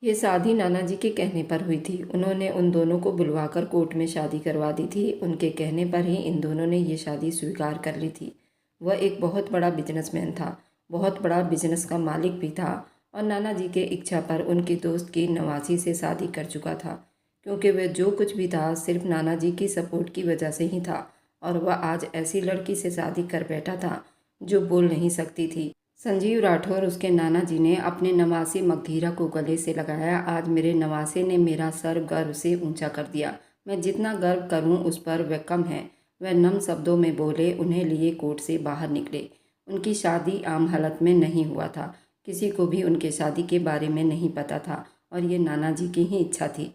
ये शादी नाना जी के कहने पर हुई थी। उन्होंने उन दोनों को बुलवाकर कोर्ट में शादी करवा दी थी। उनके कहने पर ही इन दोनों ने ये शादी स्वीकार कर ली थी। वह एक बहुत बड़ा बिजनेसमैन था, बहुत बड़ा बिजनेस का मालिक भी था और नाना जी के इच्छा पर उनकी दोस्त की नवासी से शादी कर चुका था, क्योंकि वह जो कुछ भी था सिर्फ नाना जी की सपोर्ट की वजह से ही था। और वह आज ऐसी लड़की से शादी कर बैठा था जो बोल नहीं सकती थी। संजीव राठौर, उसके नाना जी ने अपने नवासे मगधीरा को गले से लगाया। आज मेरे नवासे ने मेरा सर गर्व से ऊंचा कर दिया। मैं जितना गर्व करूं उस पर वह कम है। वह नम शब्दों में बोले, उन्हें लिए कोर्ट से बाहर निकले। उनकी शादी आम हालत में नहीं हुआ था। किसी को भी उनके शादी के बारे में नहीं पता था और ये नाना जी की ही इच्छा थी।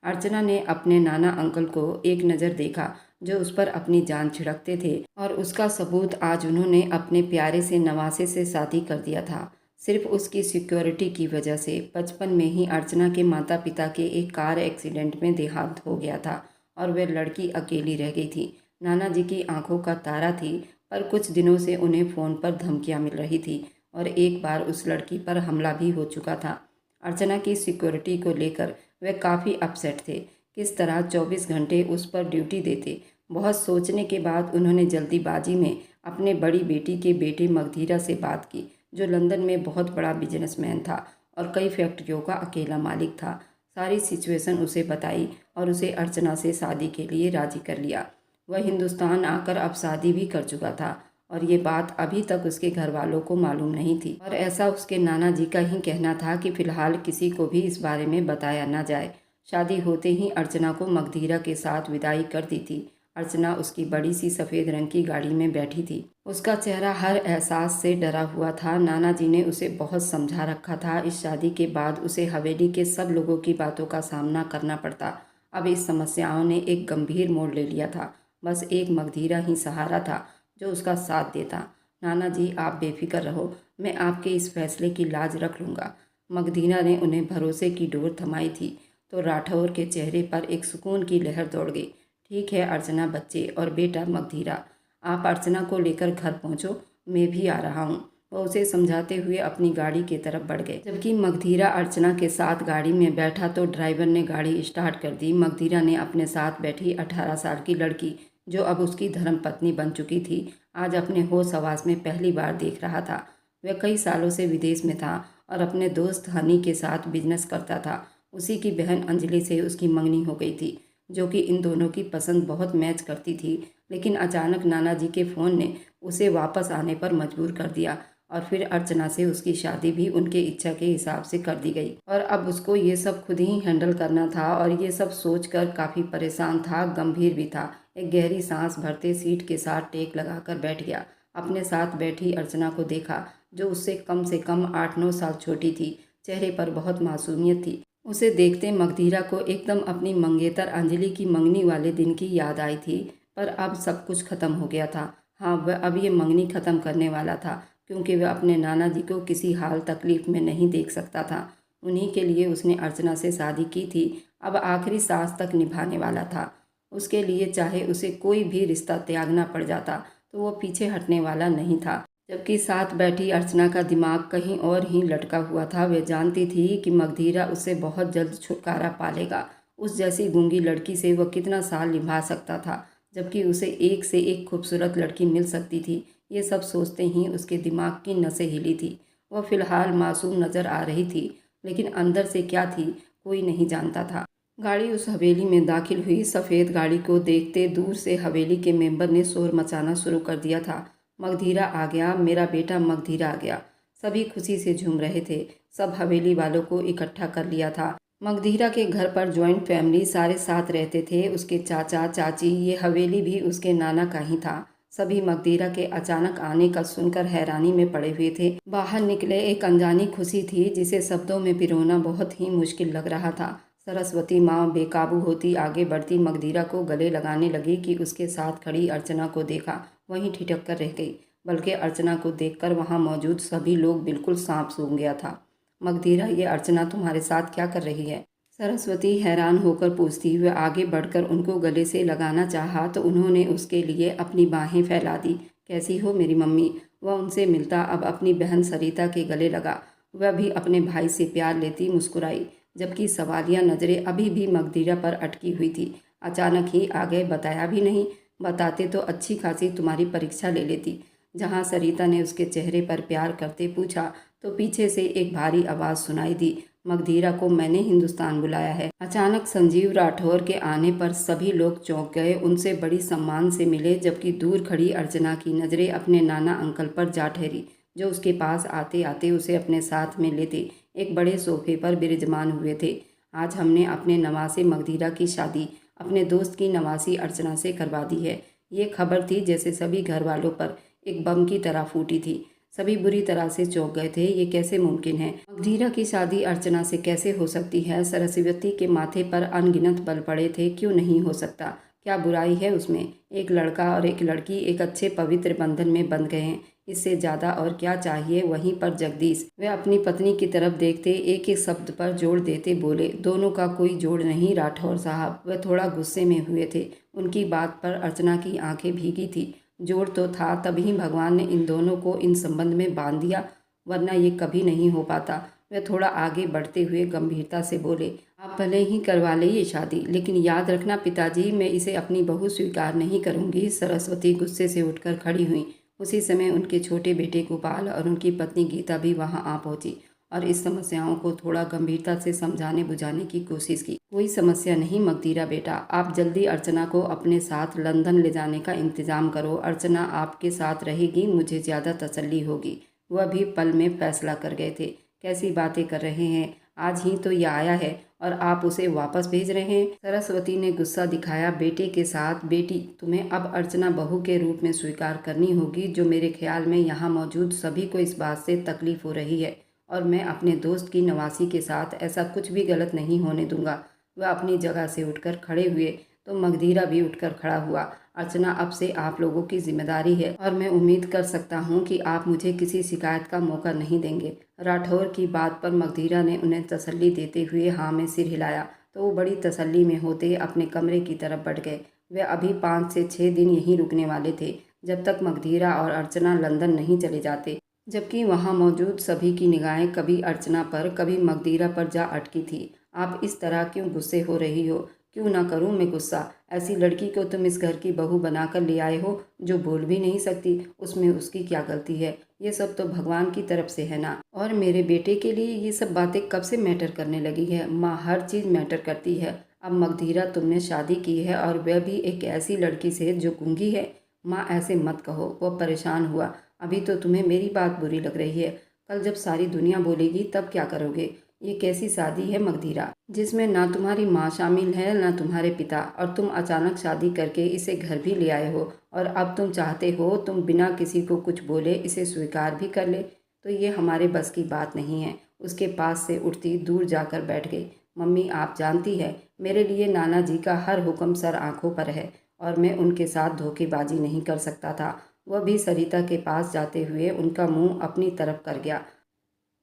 अर्चना ने अपने नाना अंकल को एक नज़र देखा जो उस पर अपनी जान छिड़कते थे और उसका सबूत आज उन्होंने अपने प्यारे से नवासे से शादी कर दिया था, सिर्फ उसकी सिक्योरिटी की वजह से। बचपन में ही अर्चना के माता पिता के एक कार एक्सीडेंट में देहांत हो गया था और वह लड़की अकेली रह गई थी। नाना जी की आंखों का तारा थी, पर कुछ दिनों से उन्हें फ़ोन पर धमकियां मिल रही थी और एक बार उस लड़की पर हमला भी हो चुका था। अर्चना की सिक्योरिटी को लेकर वे काफ़ी अपसेट थे। किस तरह 24 घंटे उस पर ड्यूटी देते। बहुत सोचने के बाद उन्होंने जल्दीबाजी में अपने बड़ी बेटी के बेटे मगधीरा से बात की, जो लंदन में बहुत बड़ा बिजनेसमैन था और कई फैक्ट्रियों का अकेला मालिक था। सारी सिचुएशन उसे बताई और उसे अर्चना से शादी के लिए राजी कर लिया। वह हिंदुस्तान आकर अब शादी भी कर चुका था और ये बात अभी तक उसके घर वालों को मालूम नहीं थी और ऐसा उसके नाना जी का ही कहना था कि फिलहाल किसी को भी इस बारे में बताया ना जाए। शादी होते ही अर्चना को मगधीरा के साथ विदाई कर दी थी। अर्चना उसकी बड़ी सी सफ़ेद रंग की गाड़ी में बैठी थी। उसका चेहरा हर एहसास से डरा हुआ था। नाना जी ने उसे बहुत समझा रखा था। इस शादी के बाद उसे हवेली के सब लोगों की बातों का सामना करना पड़ता। अब इस समस्याओं ने एक गंभीर मोड़ ले लिया था। बस एक मगधीरा ही सहारा था जो उसका साथ देता। नाना जी, आप बेफिक्र रहो, मैं आपके इस फैसले की लाज रख लूँगा। मगधीरा ने उन्हें भरोसे की डोर थमाई थी तो राठौर के चेहरे पर एक सुकून की लहर दौड़ गई। ठीक है अर्चना, बच्चे और बेटा मगधीरा, आप अर्चना को लेकर घर पहुँचो, मैं भी आ रहा हूँ। वह उसे समझाते हुए अपनी गाड़ी की तरफ बढ़ गए। जबकि मगधीरा अर्चना के साथ गाड़ी में बैठा तो ड्राइवर ने गाड़ी स्टार्ट कर दी। मगधीरा ने अपने साथ बैठी 18 साल की लड़की, जो अब उसकी धर्मपत्नी बन चुकी थी, आज अपने होश हवास में पहली बार देख रहा था। वह कई सालों से विदेश में था और अपने दोस्त हनी के साथ बिजनेस करता था। उसी की बहन अंजलि से उसकी मंगनी हो गई थी, जो कि इन दोनों की पसंद बहुत मैच करती थी। लेकिन अचानक नाना जी के फ़ोन ने उसे वापस आने पर मजबूर कर दिया और फिर अर्चना से उसकी शादी भी उनके इच्छा के हिसाब से कर दी गई और अब उसको ये सब खुद ही हैंडल करना था और ये सब सोचकर काफ़ी परेशान था, गंभीर भी था। एक गहरी सांस भरते सीट के साथ टेक लगाकर बैठ गया। अपने साथ बैठी अर्चना को देखा, जो उससे कम से कम 8-9 साल छोटी थी। चेहरे पर बहुत मासूमियत थी। उसे देखते मगधीरा को एकदम अपनी मंगेतर अंजलि की मंगनी वाले दिन की याद आई थी। पर अब सब कुछ खत्म हो गया था। हाँ, वह अब ये मंगनी खत्म करने वाला था, क्योंकि वह अपने नाना जी को किसी हाल तकलीफ में नहीं देख सकता था। उन्हीं के लिए उसने अर्चना से शादी की थी, अब आखिरी सांस तक निभाने वाला था। उसके लिए चाहे उसे कोई भी रिश्ता त्यागना पड़ जाता तो वो पीछे हटने वाला नहीं था। जबकि साथ बैठी अर्चना का दिमाग कहीं और ही लटका हुआ था। वह जानती थी कि मगधीरा उससे बहुत जल्द छुटकारा पालेगा। उस जैसी गूंगी लड़की से वह कितना साल निभा सकता था, जबकि उसे एक से एक खूबसूरत लड़की मिल सकती थी। ये सब सोचते ही उसके दिमाग की नसें हिली थी। वह फिलहाल मासूम नज़र आ रही थी, लेकिन अंदर से क्या थी कोई नहीं जानता था। गाड़ी उस हवेली में दाखिल हुई। सफ़ेद गाड़ी को देखते दूर से हवेली के मेंबर ने शोर मचाना शुरू कर दिया था। मगधीरा आ गया, मेरा बेटा मगधीरा आ गया। सभी खुशी से झूम रहे थे। सब हवेली वालों को इकट्ठा कर लिया था। मगधीरा के घर पर जॉइंट फैमिली सारे साथ रहते थे। उसके चाचा चाची, ये हवेली भी उसके नाना का ही था। सभी मगधीरा के अचानक आने का सुनकर हैरानी में पड़े हुए थे। बाहर निकले एक अनजानी खुशी थी जिसे शब्दों में पिरोना बहुत ही मुश्किल लग रहा था। सरस्वती माँ बेकाबू होती आगे बढ़ती मगधीरा को गले लगाने लगी कि उसके साथ खड़ी अर्चना को देखा वहीं ठिठक कर रह गई। बल्कि अर्चना को देखकर वहां मौजूद सभी लोग बिल्कुल सांप सूंघ गया था। मगधीरा, ये अर्चना तुम्हारे साथ क्या कर रही है? सरस्वती हैरान होकर पूछती हुए आगे बढ़कर उनको गले से लगाना चाहा तो उन्होंने उसके लिए अपनी बाहें फैला दी। कैसी हो मेरी मम्मी? वह उनसे मिलता अब अपनी बहन सरिता के गले लगा। वह भी अपने भाई से प्यार लेती मुस्कुराई। जबकि सवालिया नज़रें अभी भी मगधीरा पर अटकी हुई थी। अचानक ही आ गए, बताया भी नहीं। बताते तो अच्छी खासी तुम्हारी परीक्षा ले लेती। जहाँ सरिता ने उसके चेहरे पर प्यार करते पूछा तो पीछे से एक भारी आवाज़ सुनाई दी, मगधीरा को मैंने हिंदुस्तान बुलाया है। अचानक संजीव राठौर के आने पर सभी लोग चौंक गए, उनसे बड़ी सम्मान से मिले, जबकि दूर खड़ी अर्चना की नज़रें अपने नाना अंकल पर जा ठहरी, जो उसके पास आते आते उसे अपने साथ में लेते एक बड़े सोफे पर विराजमान हुए थे। आज हमने अपने नवासे मगधीरा की शादी अपने दोस्त की नवासी अर्चना से करवा दी है। ये खबर थी जैसे सभी घर वालों पर एक बम की तरह फूटी थी। सभी बुरी तरह से चौंक गए थे। ये कैसे मुमकिन है? मगधीरा की शादी अर्चना से कैसे हो सकती है? सरस्वती के माथे पर अनगिनत बल पड़े थे। क्यों नहीं हो सकता? क्या बुराई है उसमें? एक लड़का और एक लड़की एक अच्छे पवित्र बंधन में बंध गए हैं। इससे ज़्यादा और क्या चाहिए? वहीं पर जगदीश, वे अपनी पत्नी की तरफ देखते एक एक शब्द पर जोर देते बोले, दोनों का कोई जोड़ नहीं राठौर साहब। वह थोड़ा गुस्से में हुए थे। उनकी बात पर अर्चना की आंखें भीगी थी। जोड़ तो था, तभी भगवान ने इन दोनों को इन संबंध में बांध दिया, वरना ये कभी नहीं हो पाता। वह थोड़ा आगे बढ़ते हुए गंभीरता से बोले, आप भले ही करवा ले ये शादी, लेकिन याद रखना पिताजी, मैं इसे अपनी बहू स्वीकार नहीं करूंगी। सरस्वती गुस्से से उठकर खड़ी हुई। उसी समय उनके छोटे बेटे गोपाल और उनकी पत्नी गीता भी वहां आ पहुंची और इस समस्याओं को थोड़ा गंभीरता से समझाने बुझाने की कोशिश की। कोई समस्या नहीं मगधीरा बेटा, आप जल्दी अर्चना को अपने साथ लंदन ले जाने का इंतजाम करो। अर्चना आपके साथ रहेगी, मुझे ज़्यादा तसल्ली होगी। वह भी पल में फैसला कर गए थे। कैसी बातें कर रहे हैं? आज ही तो यह आया है और आप उसे वापस भेज रहे हैं? सरस्वती ने गुस्सा दिखाया बेटे के साथ। बेटी, तुम्हें अब अर्चना बहू के रूप में स्वीकार करनी होगी, जो मेरे ख्याल में यहाँ मौजूद सभी को इस बात से तकलीफ हो रही है, और मैं अपने दोस्त की नवासी के साथ ऐसा कुछ भी गलत नहीं होने दूंगा। वह अपनी जगह से उठकर खड़े हुए तो मगधीरा भी उठकर खड़ा हुआ। अर्चना, अब से आप लोगों की जिम्मेदारी है और मैं उम्मीद कर सकता हूँ कि आप मुझे किसी शिकायत का मौका नहीं देंगे। राठौर की बात पर मगधीरा ने उन्हें तसल्ली देते हुए हाँ में सिर हिलाया, तो वो बड़ी तसल्ली में होते अपने कमरे की तरफ बढ़ गए। वे अभी 5 से 6 दिन यहीं रुकने वाले थे, जब तक मगधीरा और अर्चना लंदन नहीं चले जाते, जबकि वहाँ मौजूद सभी की निगाहें कभी अर्चना पर कभी मगधीरा पर जा अटकी थी। आप इस तरह क्यों गुस्से हो रही हो? क्यों ना करूं मैं गुस्सा? ऐसी लड़की को तुम इस घर की बहू बनाकर ले आए हो जो बोल भी नहीं सकती, उसमें उसकी क्या गलती है? ये सब तो भगवान की तरफ से है ना। और मेरे बेटे के लिए ये सब बातें कब से मैटर करने लगी है? माँ, हर चीज़ मैटर करती है। अब मगधीरा, तुमने शादी की है और वह भी एक ऐसी लड़की से जो गूंगी है। माँ, ऐसे मत कहो। वह परेशान हुआ। अभी तो तुम्हें मेरी बात बुरी लग रही है, कल जब सारी दुनिया बोलेगी तब क्या करोगे? ये कैसी शादी है मगधीरा, जिसमें ना तुम्हारी माँ शामिल है ना तुम्हारे पिता, और तुम अचानक शादी करके इसे घर भी ले आए हो, और अब तुम चाहते हो तुम बिना किसी को कुछ बोले इसे स्वीकार भी कर ले? तो ये हमारे बस की बात नहीं है। उसके पास से उठती दूर जाकर बैठ गई। मम्मी, आप जानती है मेरे लिए नाना जी का हर हुक्म सर आंखों पर है, और मैं उनके साथ धोखेबाजी नहीं कर सकता था। वह भी सरिता के पास जाते हुए उनका मुंह अपनी तरफ कर गया।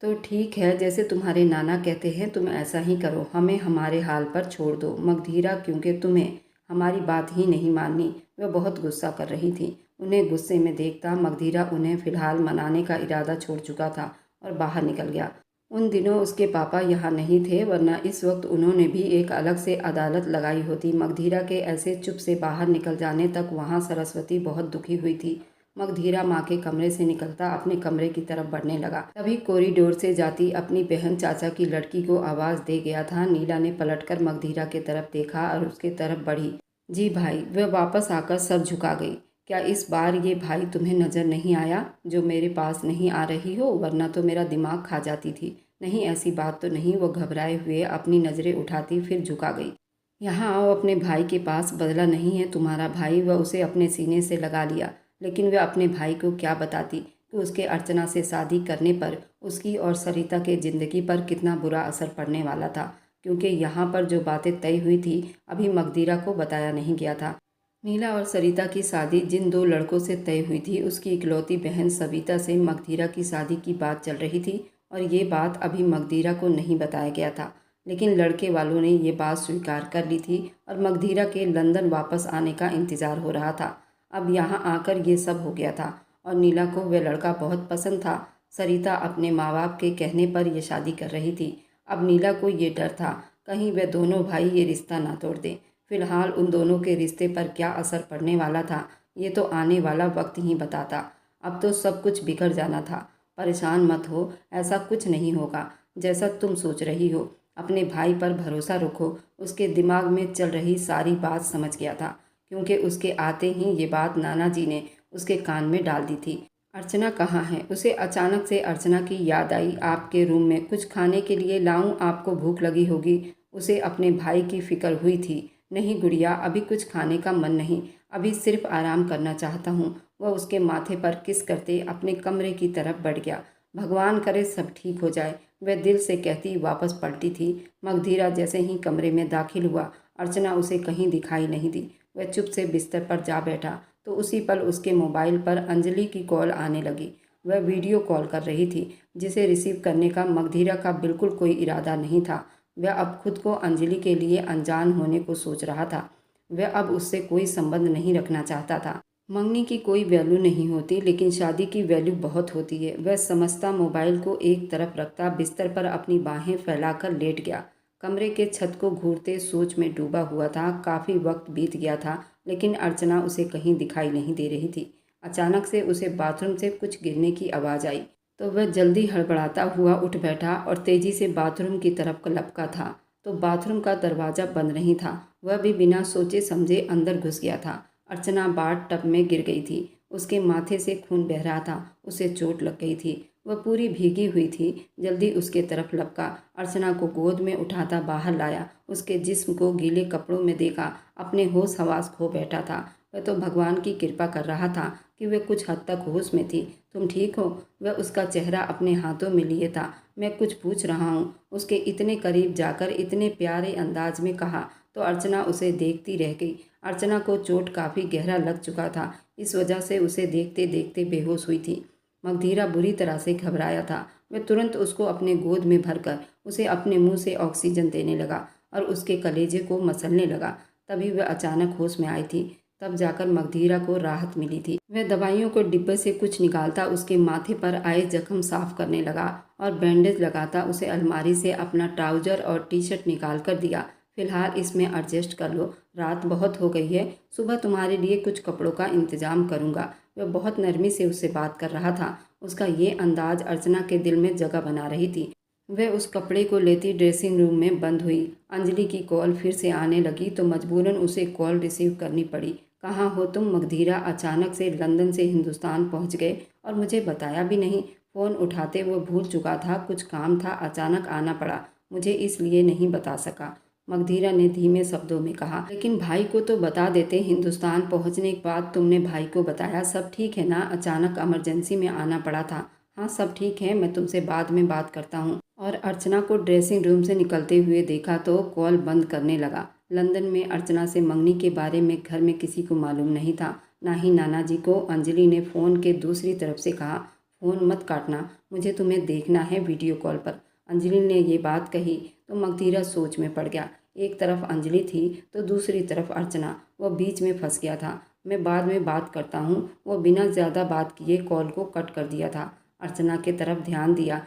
तो ठीक है, जैसे तुम्हारे नाना कहते हैं तुम ऐसा ही करो, हमें हमारे हाल पर छोड़ दो मगधीरा, क्योंकि तुम्हें हमारी बात ही नहीं माननी। वह बहुत गुस्सा कर रही थी। उन्हें गुस्से में देखता मगधीरा उन्हें फिलहाल मनाने का इरादा छोड़ चुका था और बाहर निकल गया। उन दिनों उसके पापा यहाँ नहीं थे, वरना इस वक्त उन्होंने भी एक अलग से अदालत लगाई होती। मगधीरा के ऐसे चुप से बाहर निकल जाने तक वहाँ सरस्वती बहुत दुखी हुई थी। मगधीरा माँ के कमरे से निकलता अपने कमरे की तरफ बढ़ने लगा, तभी कॉरिडोर से जाती अपनी बहन चाचा की लड़की को आवाज़ दे गया था। नीला ने पलटकर मगधीरा के तरफ देखा और उसके तरफ बढ़ी। जी भाई। वह वापस आकर सर झुका गई। क्या इस बार ये भाई तुम्हें नज़र नहीं आया जो मेरे पास नहीं आ रही हो? वरना तो मेरा दिमाग खा जाती थी। नहीं, ऐसी बात तो नहीं। वो घबराए हुए अपनी नज़रें उठाती फिर झुका गई। यहाँ आओ, अपने भाई के पास बदला नहीं है तुम्हारा भाई। वह उसे अपने सीने से लगा लिया, लेकिन वह अपने भाई को क्या बताती कि उसके अर्चना से शादी करने पर उसकी और सरिता के ज़िंदगी पर कितना बुरा असर पड़ने वाला था, क्योंकि यहाँ पर जो बातें तय हुई थी अभी मगधीरा को बताया नहीं गया था। नीला और सरिता की शादी जिन 2 लड़कों से तय हुई थी, उसकी इकलौती बहन सविता से मगधीरा की शादी की बात चल रही थी, और ये बात अभी मगधीरा को नहीं बताया गया था। लेकिन लड़के वालों ने ये बात स्वीकार कर ली थी और मगधीरा के लंदन वापस आने का इंतज़ार हो रहा था। अब यहाँ आकर ये सब हो गया था, और नीला को वह लड़का बहुत पसंद था। सरिता अपने माँ बाप के कहने पर यह शादी कर रही थी। अब नीला को ये डर था कहीं वे दोनों भाई ये रिश्ता ना तोड़ दें। फिलहाल उन दोनों के रिश्ते पर क्या असर पड़ने वाला था ये तो आने वाला वक्त ही बताता। अब तो सब कुछ बिगड़ जाना था। परेशान मत हो, ऐसा कुछ नहीं होगा जैसा तुम सोच रही हो। अपने भाई पर भरोसा रखो। उसके दिमाग में चल रही सारी बात समझ गया था, क्योंकि उसके आते ही ये बात नाना जी ने उसके कान में डाल दी थी। अर्चना कहाँ है? उसे अचानक से अर्चना की याद आई। आपके रूम में कुछ खाने के लिए लाऊं? आपको भूख लगी होगी। उसे अपने भाई की फिक्र हुई थी। नहीं गुड़िया, अभी कुछ खाने का मन नहीं, अभी सिर्फ आराम करना चाहता हूँ। वह उसके माथे पर किस करते अपने कमरे की तरफ बढ़ गया। भगवान करे सब ठीक हो जाए, वह दिल से कहती वापस पलटी थी। मगधीरा जैसे ही कमरे में दाखिल हुआ, अर्चना उसे कहीं दिखाई नहीं दी। वह चुप से बिस्तर पर जा बैठा तो उसी पल उसके मोबाइल पर अंजलि की कॉल आने लगी। वह वीडियो कॉल कर रही थी, जिसे रिसीव करने का मगधीरा का बिल्कुल कोई इरादा नहीं था। वह अब खुद को अंजलि के लिए अनजान होने को सोच रहा था। वह अब उससे कोई संबंध नहीं रखना चाहता था। मंगनी की कोई वैल्यू नहीं होती, लेकिन शादी की वैल्यू बहुत होती है। वह समझता, मोबाइल को एक तरफ रखता बिस्तर पर अपनी बाहें फैलाकर लेट गया। कमरे के छत को घूरते सोच में डूबा हुआ था। काफ़ी वक्त बीत गया था, लेकिन अर्चना उसे कहीं दिखाई नहीं दे रही थी। अचानक से उसे बाथरूम से कुछ गिरने की आवाज़ आई, तो वह जल्दी हड़बड़ाता हुआ उठ बैठा और तेज़ी से बाथरूम की तरफ लपका था, तो बाथरूम का दरवाज़ा बंद नहीं था। वह भी बिना सोचे समझे अंदर घुस गया था। अर्चना बाथ टब में गिर गई थी। उसके माथे से खून बह रहा था। उसे चोट लग गई थी। वह पूरी भीगी हुई थी। जल्दी उसके तरफ लपका, अर्चना को गोद में उठाता बाहर लाया। उसके जिस्म को गीले कपड़ों में देखा। अपने होश हवास खो बैठा था। वह तो भगवान की कृपा कर रहा था कि वह कुछ हद तक होश में थी। तुम ठीक हो? वह उसका चेहरा अपने हाथों में लिए था। मैं कुछ पूछ रहा हूँ, उसके इतने करीब जाकर इतने प्यारे अंदाज में कहा तो अर्चना उसे देखती रह गई। अर्चना को चोट काफ़ी गहरा लग चुका था, इस वजह से उसे देखते देखते बेहोश हुई थी। मगधीरा बुरी तरह से घबराया था। वह तुरंत उसको अपने गोद में भरकर उसे अपने मुंह से ऑक्सीजन देने लगा और उसके कलेजे को मसलने लगा। तभी वह अचानक होश में आई थी। तब जाकर मगधीरा को राहत मिली थी। वह दवाइयों को डिब्बे से कुछ निकालता उसके माथे पर आए जख्म साफ करने लगा और बैंडेज लगाता उसे अलमारी से अपना ट्राउजर और टी शर्ट निकाल कर दिया। फिलहाल इसमें एडजस्ट कर लो, रात बहुत हो गई है, सुबह तुम्हारे लिए कुछ कपड़ों का इंतजाम करूँगा। वह बहुत नरमी से उससे बात कर रहा था। उसका ये अंदाज अर्चना के दिल में जगह बना रही थी। वह उस कपड़े को लेती ड्रेसिंग रूम में बंद हुई। अंजलि की कॉल फिर से आने लगी तो मजबूरन उसे कॉल रिसीव करनी पड़ी। कहाँ हो तुम मगधीरा? अचानक से लंदन से हिंदुस्तान पहुँच गए और मुझे बताया भी नहीं। फ़ोन उठाते वो भूल चुका था, कुछ काम था, अचानक आना पड़ा, मुझे इसलिए नहीं बता सका। मगधीरा ने धीमे शब्दों में कहा। लेकिन भाई को तो बता देते। हिंदुस्तान पहुंचने के बाद तुमने भाई को बताया? सब ठीक है ना? अचानक इमरजेंसी में आना पड़ा था। हाँ सब ठीक है, मैं तुमसे बाद में बात करता हूँ। और अर्चना को ड्रेसिंग रूम से निकलते हुए देखा तो कॉल बंद करने लगा। लंदन में अर्चना से मंगनी के बारे में घर में किसी को मालूम नहीं था, ना ही नाना जी को। अंजलि ने फ़ोन के दूसरी तरफ से कहा, फ़ोन मत काटना, मुझे तुम्हें देखना है वीडियो कॉल पर। अंजलि ने ये बात कही तो मगधीरा सोच में पड़ गया। एक तरफ अंजलि थी तो दूसरी तरफ अर्चना। वह बीच में फंस गया था। मैं बाद में बात करता हूँ। वह बिना ज़्यादा बात किए कॉल को कट कर दिया था। अर्चना की तरफ ध्यान दिया।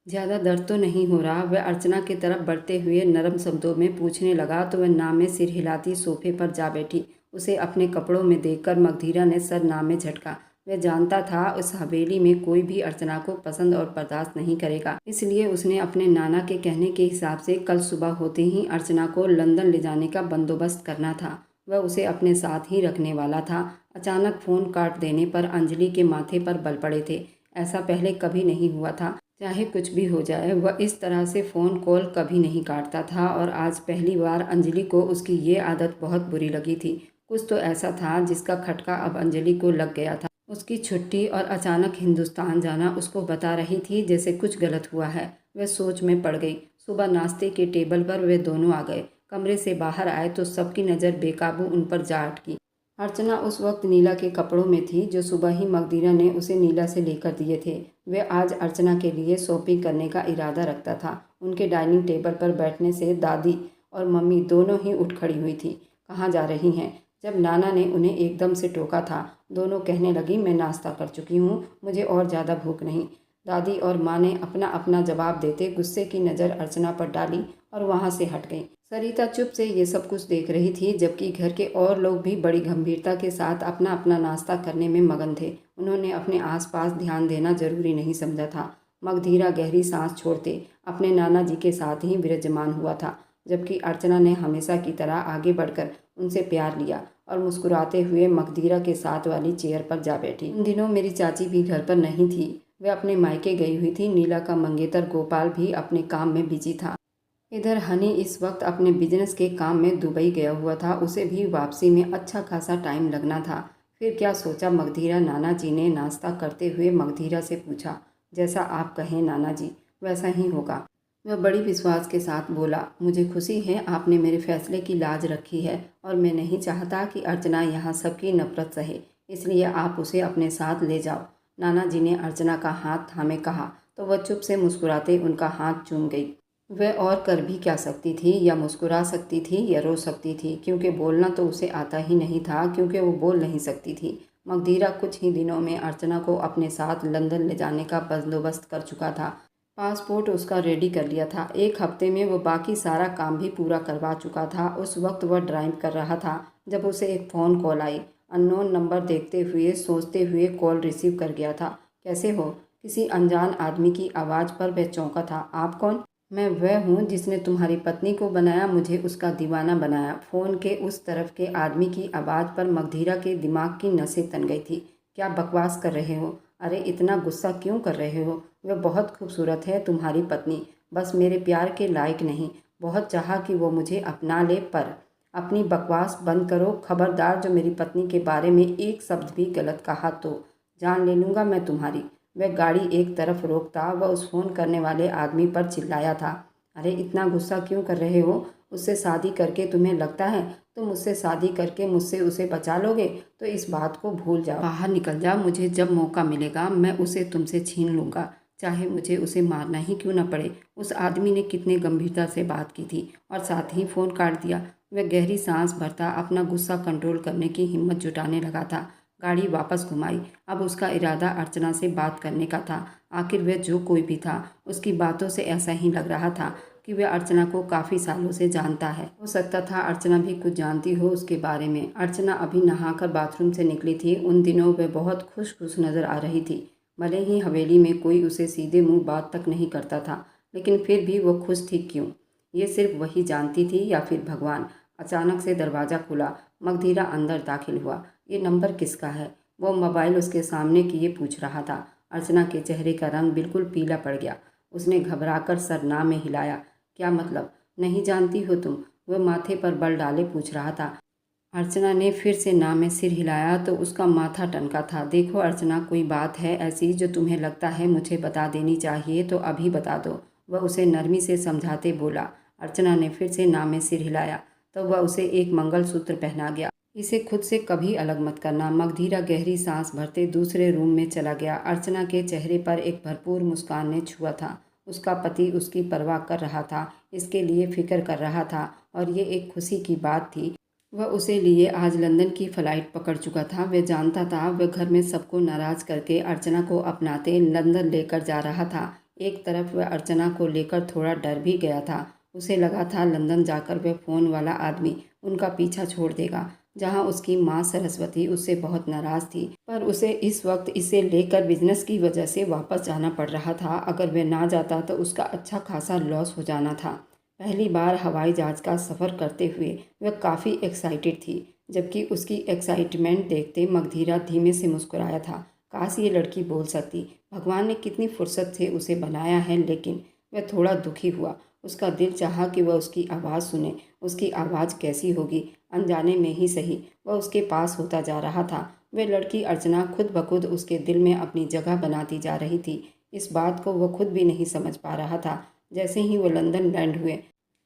ज़्यादा दर्द तो नहीं हो रहा? वह अर्चना की तरफ बढ़ते हुए नरम शब्दों में पूछने लगा तो वह नामे सिर हिलाती सोफे पर जा बैठी। उसे अपने कपड़ों में देखकर मगधीरा ने सर नामे झटका। वह जानता था उस हवेली में कोई भी अर्चना को पसंद और बर्दाश्त नहीं करेगा, इसलिए उसने अपने नाना के कहने के हिसाब से कल सुबह होते ही अर्चना को लंदन ले जाने का बंदोबस्त करना था। वह उसे अपने साथ ही रखने वाला था। अचानक फ़ोन काट देने पर अंजलि के माथे पर बल पड़े थे। ऐसा पहले कभी नहीं हुआ था। चाहे कुछ भी हो जाए, वह इस तरह से फ़ोन कॉल कभी नहीं काटता था और आज पहली बार अंजलि को उसकी ये आदत बहुत बुरी लगी थी। कुछ तो ऐसा था जिसका खटका अब अंजलि को लग गया था। उसकी छुट्टी और अचानक हिंदुस्तान जाना उसको बता रही थी जैसे कुछ गलत हुआ है। वह सोच में पड़ गई। सुबह नाश्ते के टेबल पर वे दोनों आ गए। कमरे से बाहर आए तो सबकी नज़र बेकाबू उन पर जा अटकी। अर्चना उस वक्त नीला के कपड़ों में थी जो सुबह ही मगधीरा ने उसे नीला से लेकर दिए थे। वह आज अर्चना के लिए शॉपिंग करने का इरादा रखता था। उनके डाइनिंग टेबल पर बैठने से दादी और मम्मी दोनों ही उठ खड़ी हुई थी। कहाँ जा रही हैं? जब नाना ने उन्हें एकदम से टोका था, दोनों कहने लगी, मैं नाश्ता कर चुकी हूँ, मुझे और ज़्यादा भूख नहीं। दादी और माँ ने अपना अपना जवाब देते गुस्से की नज़र अर्चना पर डाली और वहाँ से हट गई। सरिता चुप से ये सब कुछ देख रही थी, जबकि घर के और लोग भी बड़ी गंभीरता के साथ अपना अपना नाश्ता करने में मगन थे। उन्होंने अपने आसपास ध्यान देना जरूरी नहीं समझा था। मगधीरा गहरी सांस छोड़ते अपने नाना जी के साथ ही विराजमान हुआ था, जबकि अर्चना ने हमेशा की तरह आगे बढ़कर उनसे प्यार लिया और मुस्कुराते हुए मगधीरा के साथ वाली चेयर पर जा बैठी। उन दिनों मेरी चाची भी घर पर नहीं थी, वह अपने मायके गई हुई थी। नीला का मंगेतर गोपाल भी अपने काम में बिजी था। इधर हनी इस वक्त अपने बिजनेस के काम में दुबई गया हुआ था। उसे भी वापसी में अच्छा खासा टाइम लगना था। फिर क्या सोचा मगधीरा, नाना जी ने नाश्ता करते हुए मगधीरा से पूछा। जैसा आप कहें नाना जी, वैसा ही होगा। वह बड़ी विश्वास के साथ बोला, मुझे खुशी है आपने मेरे फैसले की लाज रखी है और मैं नहीं चाहता कि अर्चना यहाँ सबकी नफरत सहे, इसलिए आप उसे अपने साथ ले जाओ। नाना जी ने अर्चना का हाथ थामे कहा तो वह चुप से मुस्कुराते उनका हाथ चूम गई। वह और कर भी क्या सकती थी, या मुस्कुरा सकती थी या रो सकती थी, क्योंकि बोलना तो उसे आता ही नहीं था, क्योंकि वो बोल नहीं सकती थी। मगधीरा कुछ ही दिनों में अर्चना को अपने साथ लंदन ले जाने का बंदोबस्त कर चुका था। पासपोर्ट उसका रेडी कर लिया था। एक हफ्ते में वो बाकी सारा काम भी पूरा करवा चुका था। उस वक्त वह ड्राइव कर रहा था जब उसे एक फ़ोन कॉल आई। अननोन नंबर देखते हुए सोचते हुए कॉल रिसीव कर गया था। कैसे हो? किसी अनजान आदमी की आवाज़ पर वह चौंका था। आप कौन? मैं वह हूँ जिसने तुम्हारी पत्नी को बनाया, मुझे उसका दीवाना बनाया। फ़ोन के उस तरफ के आदमी की आवाज़ पर मगधीरा के दिमाग की नसें तन गई थी। क्या बकवास कर रहे हो? अरे इतना गुस्सा क्यों कर रहे हो? वह बहुत खूबसूरत है तुम्हारी पत्नी, बस मेरे प्यार के लायक नहीं। बहुत चाहा कि वो मुझे अपना ले, पर अपनी बकवास बंद करो। खबरदार जो मेरी पत्नी के बारे में एक शब्द भी गलत कहा तो जान ले लूँगा मैं तुम्हारी। वह गाड़ी एक तरफ रोकता वह उस फ़ोन करने वाले आदमी पर चिल्लाया था। अरे इतना गुस्सा क्यों कर रहे हो? उससे शादी करके तुम्हें लगता है तुम मुझसे शादी करके मुझसे उसे बचा लोगे? तो इस बात को भूल जाओ, बाहर निकल जा। मुझे जब मौका मिलेगा मैं उसे तुमसे छीन लूँगा, चाहे मुझे उसे मारना ही क्यों न पड़े। उस आदमी ने कितने गंभीरता से बात की थी और साथ ही फ़ोन काट दिया। वह गहरी सांस भरता अपना गुस्सा कंट्रोल करने की हिम्मत जुटाने लगा था। गाड़ी वापस घुमाई। अब उसका इरादा अर्चना से बात करने का था। आखिर वह जो कोई भी था, उसकी बातों से ऐसा ही लग रहा था कि वह अर्चना को काफ़ी सालों से जानता है। हो सकता था अर्चना भी कुछ जानती हो उसके बारे में। अर्चना अभी नहाकर बाथरूम से निकली थी। उन दिनों वह बहुत खुश खुश नज़र आ रही थी। भले ही हवेली में कोई उसे सीधे मुंह बात तक नहीं करता था, लेकिन फिर भी वो खुश थी क्यों, ये सिर्फ वही जानती थी, या फिर भगवान। अचानक से दरवाज़ा खुला। मगधीरा अंदर दाखिल हुआ। ये नंबर किसका है? वो मोबाइल उसके सामने किए पूछ रहा था। अर्चना के चेहरे का रंग बिल्कुल पीला पड़ गया। उसने घबराकर सर ना में हिलाया। क्या मतलब? नहीं जानती हो तुम? वह माथे पर बल डाले पूछ रहा था। अर्चना ने फिर से ना में सिर हिलाया तो उसका माथा टनका था। देखो अर्चना, कोई बात है ऐसी जो तुम्हें लगता है मुझे बता देनी चाहिए तो अभी बता दो, वह उसे नरमी से समझाते बोला। अर्चना ने फिर से ना में सिर हिलाया तो वह उसे एक मंगलसूत्र पहना गया। इसे खुद से कभी अलग मत करना। मगधीरा गहरी सांस भरते दूसरे रूम में चला गया। अर्चना के चेहरे पर एक भरपूर मुस्कान ने छुआ था। उसका पति उसकी परवाह कर रहा था, इसके लिए फिक्र कर रहा था, और ये एक खुशी की बात थी। वह उसे लिए आज लंदन की फ़्लाइट पकड़ चुका था। वह जानता था वह घर में सबको नाराज़ करके अर्चना को अपनाते लंदन लेकर जा रहा था। एक तरफ वह अर्चना को लेकर थोड़ा डर भी गया था। उसे लगा था लंदन जाकर वह फ़ोन वाला आदमी उनका पीछा छोड़ देगा, जहां उसकी माँ सरस्वती उससे बहुत नाराज़ थी। पर उसे इस वक्त इसे लेकर बिजनेस की वजह से वापस जाना पड़ रहा था। अगर वह ना जाता तो उसका अच्छा खासा लॉस हो जाना था। पहली बार हवाई जहाज़ का सफ़र करते हुए वह काफ़ी एक्साइटेड थी, जबकि उसकी एक्साइटमेंट देखते मगधीरा धीमे से मुस्कुराया था। काश ये लड़की बोल सकती। भगवान ने कितनी फुर्सत से उसे बनाया है। लेकिन वह थोड़ा दुखी हुआ। उसका दिल चाहा कि वह उसकी आवाज़ सुने। उसकी आवाज़ कैसी होगी? अनजाने में ही सही, वह उसके पास होता जा रहा था। वह लड़की अर्चना खुद ब खुद उसके दिल में अपनी जगह बनाती जा रही थी। इस बात को वह खुद भी नहीं समझ पा रहा था। जैसे ही वो लंदन लैंड हुए,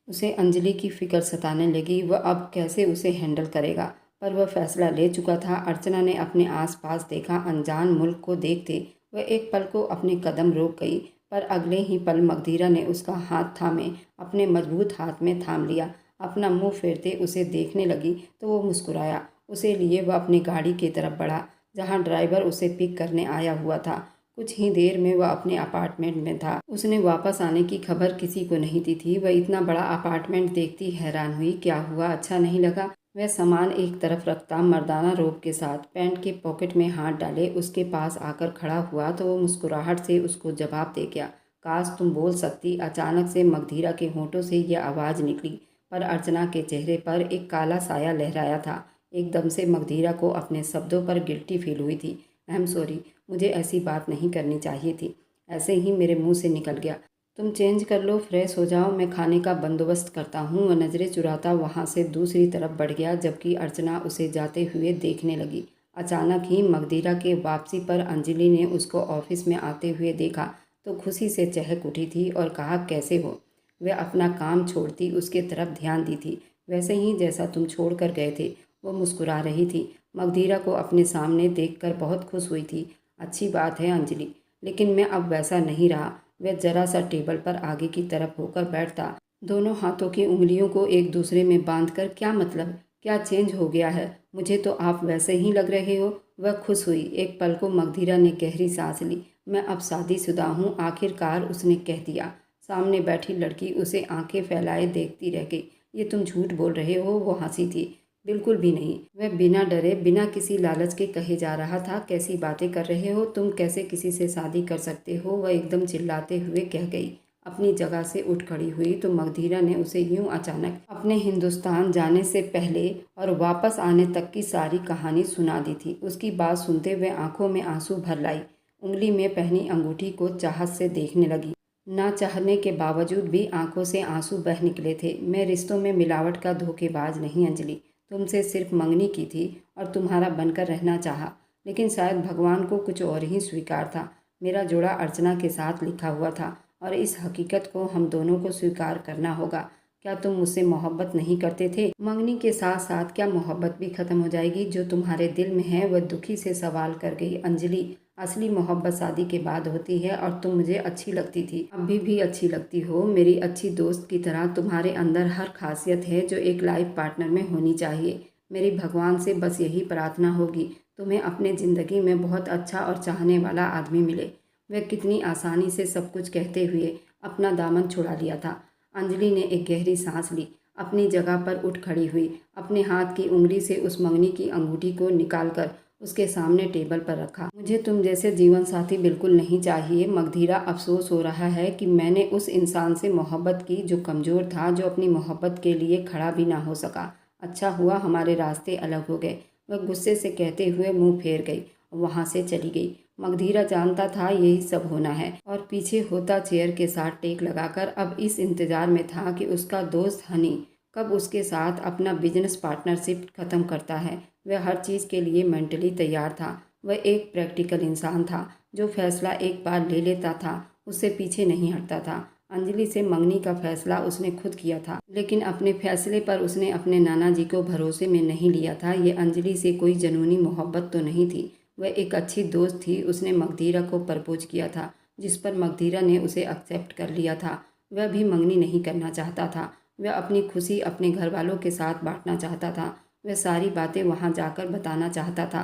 उसे अंजलि की फिक्र सताने लगी। वह अब कैसे उसे हैंडल करेगा? पर वह फैसला ले चुका था। अर्चना ने अपने आसपास देखा। अनजान मुल्क को देखते वह एक पल को अपने कदम रोक गई, पर अगले ही पल मगधीरा ने उसका हाथ थामे अपने मजबूत हाथ में थाम लिया। अपना मुंह फेरते उसे देखने लगी तो वो मुस्कुराया। उसे लिए वह अपनी गाड़ी की तरफ बढ़ा, जहाँ ड्राइवर उसे पिक करने आया हुआ था। कुछ ही देर में वह अपने अपार्टमेंट में था। उसने वापस आने की खबर किसी को नहीं दी थी। वह इतना बड़ा अपार्टमेंट देखती हैरान हुई। क्या हुआ, अच्छा नहीं लगा? वह सामान एक तरफ रखता मर्दाना रोब के साथ पैंट के पॉकेट में हाथ डाले उसके पास आकर खड़ा हुआ तो वो मुस्कुराहट से उसको जवाब दे गया, काश तुम बोल सकती। अचानक से मगधीरा के होंठों से यह आवाज़ निकली, पर अर्चना के चेहरे पर एक काला साया लहराया था। एकदम से मगधीरा को अपने शब्दों पर गिल्टी फील हुई थी। आई एम सॉरी, मुझे ऐसी बात नहीं करनी चाहिए थी, ऐसे ही मेरे मुंह से निकल गया। तुम चेंज कर लो, फ्रेश हो जाओ, मैं खाने का बंदोबस्त करता हूँ। वह नज़रें चुराता वहाँ से दूसरी तरफ बढ़ गया, जबकि अर्चना उसे जाते हुए देखने लगी। अचानक ही मगधीरा के वापसी पर अंजलि ने उसको ऑफिस में आते हुए देखा तो खुशी से चहक उठी थी और कहा, कैसे हो? वह अपना काम छोड़ती उसके तरफ ध्यान दी थी, वैसे ही जैसा तुम छोड़ कर गए थे। वो मुस्कुरा रही थी, मगधीरा को अपने सामने देखकर बहुत खुश हुई थी। अच्छी बात है अंजलि, लेकिन मैं अब वैसा नहीं रहा। वह जरा सा टेबल पर आगे की तरफ होकर बैठता, दोनों हाथों की उंगलियों को एक दूसरे में बांधकर, क्या मतलब, क्या चेंज हो गया है? मुझे तो आप वैसे ही लग रहे हो। वह खुश हुई। एक पल को मगधीरा ने गहरी सांस ली। मैं अब शादीशुदा हूँ, आखिरकार उसने कह दिया। सामने बैठी लड़की उसे आंखें फैलाए देखती रह गई। ये तुम झूठ बोल रहे हो? वो हंसी थी। बिल्कुल भी नहीं। वह बिना डरे बिना किसी लालच के कहे जा रहा था, कैसी बातें कर रहे हो तुम, कैसे किसी से शादी कर सकते हो? वह एकदम चिल्लाते हुए कह गई। अपनी जगह से उठ खड़ी हुई तो मगधीरा ने उसे यूं अचानक अपने हिंदुस्तान जाने से पहले और वापस आने तक की सारी कहानी सुना दी थी। उसकी बात सुनते हुए आंखों में आंसू भर लाई, उंगली में पहनी अंगूठी को चाहत से देखने लगी। ना चाहने के बावजूद भी आंखों से आंसू बह निकले थे। मैं रिश्तों में मिलावट का धोखेबाज नहीं अंजलि, तुमसे सिर्फ मंगनी की थी और तुम्हारा बनकर रहना चाहा, लेकिन शायद भगवान को कुछ और ही स्वीकार था। मेरा जोड़ा अर्चना के साथ लिखा हुआ था और इस हकीकत को हम दोनों को स्वीकार करना होगा। क्या तुम मुझसे मोहब्बत नहीं करते थे? मंगनी के साथ साथ क्या मोहब्बत भी खत्म हो जाएगी? जो तुम्हारे दिल में है, वह दुखी से सवाल कर गई अंजलि। असली मोहब्बत शादी के बाद होती है और तुम मुझे अच्छी लगती थी, अभी भी अच्छी लगती हो। मेरी अच्छी दोस्त की तरह तुम्हारे अंदर हर खासियत है जो एक लाइफ पार्टनर में होनी चाहिए। मेरी भगवान से बस यही प्रार्थना होगी, तुम्हें अपने ज़िंदगी में बहुत अच्छा और चाहने वाला आदमी मिले। वह कितनी आसानी से सब कुछ कहते हुए अपना दामन छुड़ा लिया था। अंजलि ने एक गहरी सांस ली, अपनी जगह पर उठ खड़ी हुई, अपने हाथ की उंगली से उस मंगनी की अंगूठी को निकालकर उसके सामने टेबल पर रखा। मुझे तुम जैसे जीवन साथी बिल्कुल नहीं चाहिए मगधीरा। अफसोस हो रहा है कि मैंने उस इंसान से मोहब्बत की जो कमज़ोर था, जो अपनी मोहब्बत के लिए खड़ा भी ना हो सका। अच्छा हुआ हमारे रास्ते अलग हो गए। वह गुस्से से कहते हुए मुंह फेर गई और वहाँ से चली गई। मगधीरा जानता था यही सब होना है और पीछे होता चेयर के साथ टेक लगाकर अब इस इंतजार में था कि उसका दोस्त हनी कब उसके साथ अपना बिजनेस पार्टनरशिप खत्म करता है। वह हर चीज़ के लिए मेंटली तैयार था। वह एक प्रैक्टिकल इंसान था जो फैसला एक बार ले लेता था उससे पीछे नहीं हटता था। अंजलि से मंगनी का फैसला उसने खुद किया था, लेकिन अपने फैसले पर उसने अपने नाना जी को भरोसे में नहीं लिया था। ये अंजलि से कोई जनूनी मोहब्बत तो नहीं थी, वह एक अच्छी दोस्त थी। उसने मगधीरा को प्रपोज किया था, जिस पर मगधीरा ने उसे एक्सेप्ट कर लिया था। वह भी मंगनी नहीं करना चाहता था। वह अपनी खुशी अपने घर वालों के साथ बांटना चाहता था। वह सारी बातें वहां जाकर बताना चाहता था,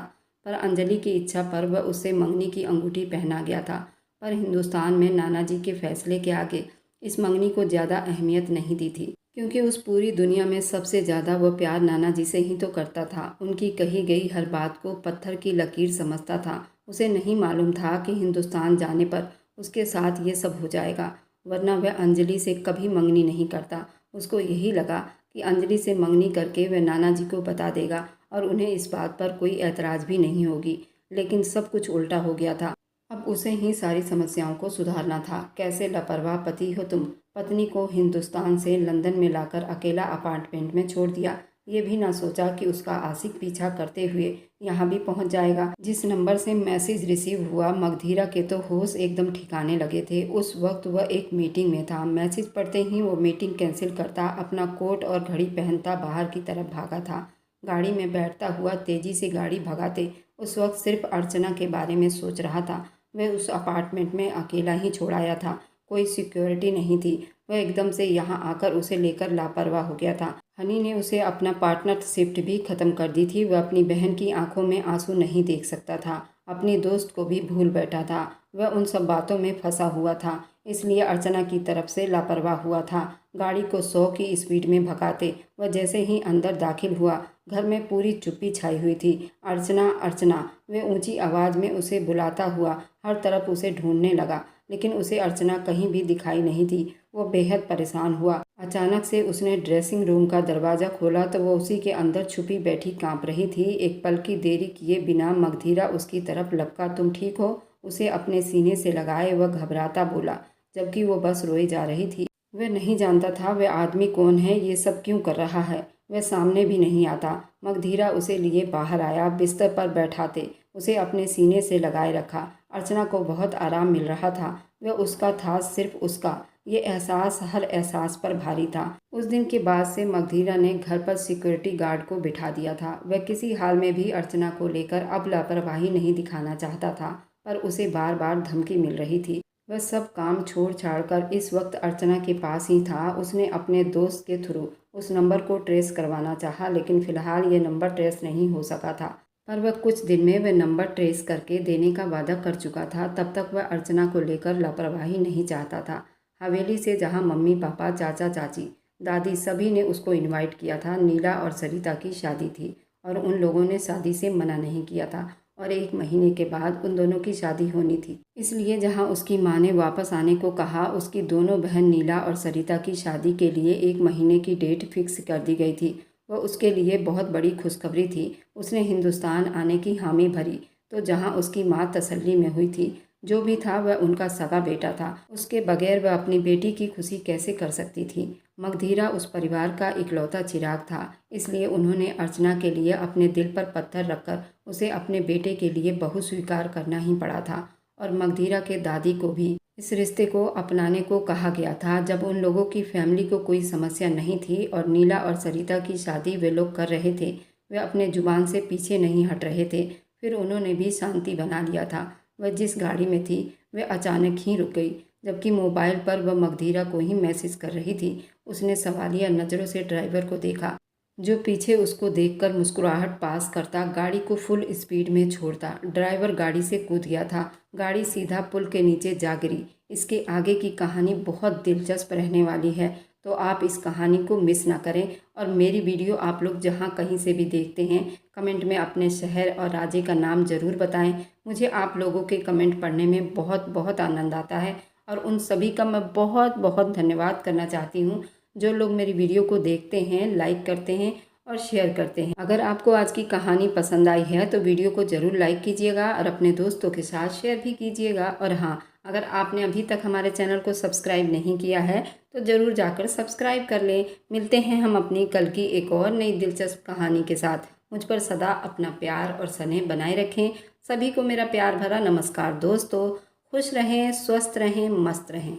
पर अंजलि की इच्छा पर वह उससे मंगनी की अंगूठी पहना गया था। पर हिंदुस्तान में नाना जी के फैसले के आगे इस मंगनी को ज़्यादा अहमियत नहीं दी थी, क्योंकि उस पूरी दुनिया में सबसे ज़्यादा वह प्यार नाना जी से ही तो करता था। उनकी कही गई हर बात को पत्थर की लकीर समझता था। उसे नहीं मालूम था कि हिंदुस्तान जाने पर उसके साथ ये सब हो जाएगा, वरना वह अंजलि से कभी मंगनी नहीं करता। उसको यही लगा कि अंजलि से मंगनी करके वह नाना जी को बता देगा और उन्हें इस बात पर कोई ऐतराज़ भी नहीं होगी, लेकिन सब कुछ उल्टा हो गया था। अब उसे ही सारी समस्याओं को सुधारना था। कैसे लापरवाह पति हो तुम! पत्नी को हिंदुस्तान से लंदन में लाकर अकेला अपार्टमेंट में छोड़ दिया। ये भी ना सोचा कि उसका आशिक पीछा करते हुए यहाँ भी पहुँच जाएगा। जिस नंबर से मैसेज रिसीव हुआ, मगधीरा के तो होश एकदम ठिकाने लगे थे। उस वक्त वह एक मीटिंग में था। मैसेज पढ़ते ही वो मीटिंग कैंसिल करता, अपना कोट और घड़ी पहनता बाहर की तरफ भागा था। गाड़ी में बैठता हुआ तेजी से गाड़ी भगाते उस वक्त सिर्फ अर्चना के बारे में सोच रहा था। वह उस अपार्टमेंट में अकेला ही छोड़ाया था, कोई सिक्योरिटी नहीं थी। वह एकदम से यहाँ आकर उसे लेकर लापरवाह हो गया था। हनी ने उसे अपना पार्टनरशिप भी खत्म कर दी थी। वह अपनी बहन की आंखों में आंसू नहीं देख सकता था। अपनी दोस्त को भी भूल बैठा था। वह उन सब बातों में फंसा हुआ था, इसलिए अर्चना की तरफ से लापरवाह हुआ था। गाड़ी को 100 की स्पीड में भगाते वह जैसे ही अंदर दाखिल हुआ, घर में पूरी चुप्पी छाई हुई थी। अर्चना, अर्चना, वे ऊंची आवाज़ में उसे बुलाता हुआ हर तरफ उसे ढूंढने लगा, लेकिन उसे अर्चना कहीं भी दिखाई नहीं थी। वो बेहद परेशान हुआ। अचानक से उसने ड्रेसिंग रूम का दरवाज़ा खोला तो वो उसी के अंदर छुपी बैठी कांप रही थी। एक पल की देरी किए बिना मगधीरा उसकी तरफ लपका। तुम ठीक हो? उसे अपने सीने से लगाए वह घबराता बोला, जबकि वो बस रोई जा रही थी। वह नहीं जानता था वह आदमी कौन है, ये सब क्यों कर रहा है। वह सामने भी नहीं आता। मगधीरा उसे लिए बाहर आया, बिस्तर पर बैठाते उसे अपने सीने से लगाए रखा। अर्चना को बहुत आराम मिल रहा था। वह उसका था, सिर्फ उसका। ये एहसास हर एहसास पर भारी था। उस दिन के बाद से मगधीरा ने घर पर सिक्योरिटी गार्ड को बिठा दिया था। वह किसी हाल में भी अर्चना को लेकर अब लापरवाही नहीं दिखाना चाहता था, पर उसे बार बार धमकी मिल रही थी। वह सब काम छोड़ छाड़ कर इस वक्त अर्चना के पास ही था। उसने अपने दोस्त के थ्रू उस नंबर को ट्रेस करवाना चाहा, लेकिन फ़िलहाल ये नंबर ट्रेस नहीं हो सका था। पर वह कुछ दिन में वह नंबर ट्रेस करके देने का वादा कर चुका था। तब तक वह अर्चना को लेकर लापरवाही नहीं चाहता था। हवेली से जहाँ मम्मी पापा, चाचा चाची, दादी सभी ने उसको इनवाइट किया था। नीला और सरिता की शादी थी और उन लोगों ने शादी से मना नहीं किया था, और 1 महीने के बाद उन दोनों की शादी होनी थी। इसलिए जहाँ उसकी माँ ने वापस आने को कहा, उसकी दोनों बहन नीला और सरिता की शादी के लिए 1 महीने की डेट फिक्स कर दी गई थी। वह उसके लिए बहुत बड़ी खुशखबरी थी। उसने हिंदुस्तान आने की हामी भरी तो जहाँ उसकी माँ तसल्ली में हुई थी। जो भी था वह उनका सगा बेटा था। उसके बगैर वह अपनी बेटी की खुशी कैसे कर सकती थी। मगधीरा उस परिवार का इकलौता चिराग था, इसलिए उन्होंने अर्चना के लिए अपने दिल पर पत्थर रखकर उसे अपने बेटे के लिए बहू स्वीकार करना ही पड़ा था। और मगधीरा के दादी को भी इस रिश्ते को अपनाने को कहा गया था। जब उन लोगों की फैमिली को कोई समस्या नहीं थी और नीला और सरिता की शादी वे लोग कर रहे थे, वे अपने जुबान से पीछे नहीं हट रहे थे। फिर उन्होंने भी शांति बना लिया था। वह जिस गाड़ी में थी वह अचानक ही रुक गई, जबकि मोबाइल पर वह मगधीरा को ही मैसेज कर रही थी। उसने सवालिया नज़रों से ड्राइवर को देखा, जो पीछे उसको देखकर मुस्कुराहट पास करता गाड़ी को फुल स्पीड में छोड़ता। ड्राइवर गाड़ी से कूद गया था। गाड़ी सीधा पुल के नीचे जा गिरी। इसके आगे की कहानी बहुत दिलचस्प रहने वाली है, तो आप इस कहानी को मिस ना करें। और मेरी वीडियो आप लोग जहां कहीं से भी देखते हैं, कमेंट में अपने शहर और राज्य का नाम ज़रूर बताएं। मुझे आप लोगों के कमेंट पढ़ने में बहुत बहुत आनंद आता है, और उन सभी का मैं बहुत बहुत धन्यवाद करना चाहती हूँ जो लोग मेरी वीडियो को देखते हैं, लाइक करते हैं और शेयर करते हैं। अगर आपको आज की कहानी पसंद आई है तो वीडियो को ज़रूर लाइक कीजिएगा और अपने दोस्तों के साथ शेयर भी कीजिएगा। और हाँ, अगर आपने अभी तक हमारे चैनल को सब्सक्राइब नहीं किया है तो ज़रूर जाकर सब्सक्राइब कर लें। मिलते हैं हम अपनी कल की एक और नई दिलचस्प कहानी के साथ। मुझ पर सदा अपना प्यार और स्नेह बनाए रखें। सभी को मेरा प्यार भरा नमस्कार दोस्तों। खुश रहें, स्वस्थ रहें, मस्त रहें।